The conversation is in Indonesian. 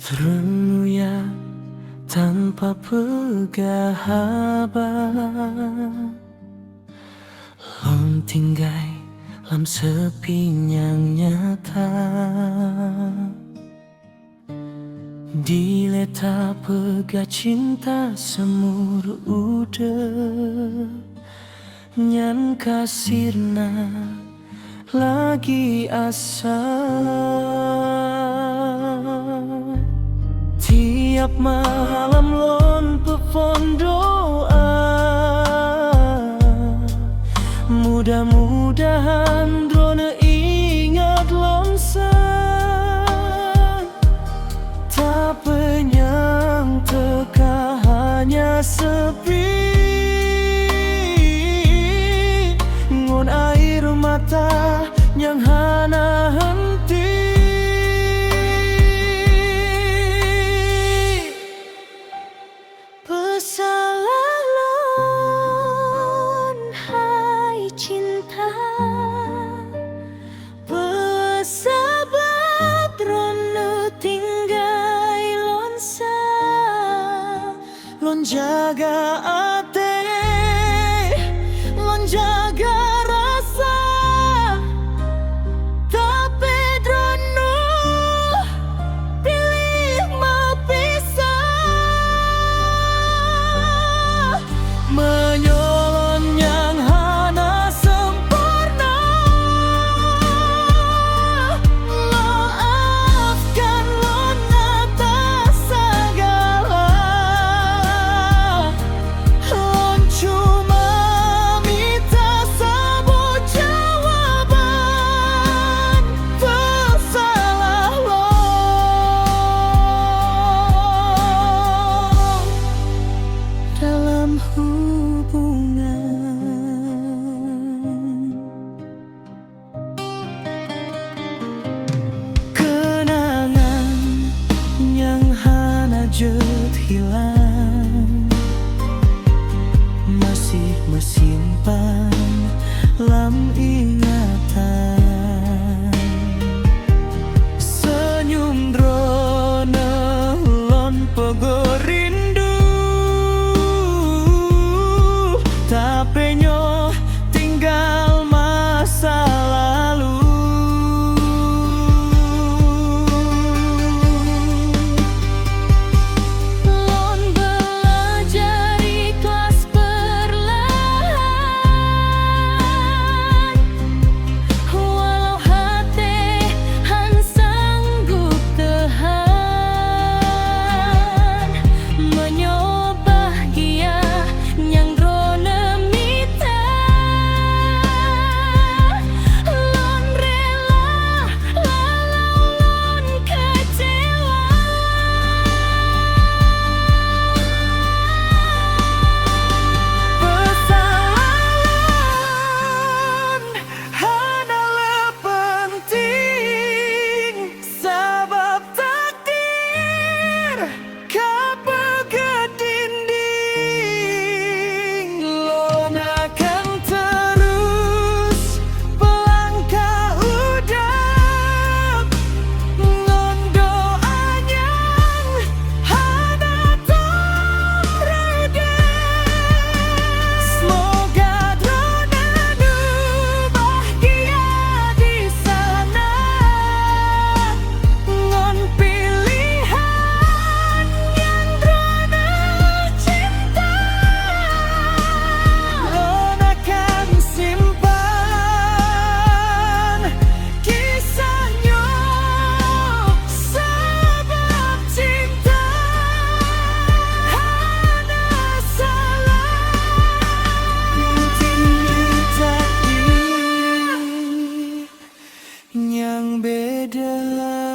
Terengah tanpa pegahabat, lon tinggai lam sepi yang nyata. Dileta pega cinta semur udah nyan kasirna lagi asa. Tiap malam lon pefon doa, mudah-mudahan drone ingat lonsa. Tak penyang teka hanya sepi, ngon air mata yang hana henti. Pesalah lon hai cinta, pesabab rono tinggai lonsa. Lon jaga ate, lon jaga rasa, tapi drono pilih mau pisah. menyolon yang hana sempurna. Maafkan lon atas segala, Lon cuma minta sabut jawaban pesalah lon dalam hubungan. Kenangan yang hana jet hilang, masih mesimpan lam ingatan. Senyum drone lon pego rindu, tapi nyo tinggal masa lalu. lon belajar ikhlas perlahan, walau hati han sanggup tahan. Menyobah gia yang drone mita, lon rela lalau lon kecewa. Pesalan hanalah penting, sebab takdir kapege dinding. Lon akan terus pelangkah udap, ngon doanya hana tomrede. Semoga drone bahagia di sana, ngon pilihan yang drone cinta. Lon akan simpan kisahnya, sebab cinta hana salah. Tinggi takdir yang beda.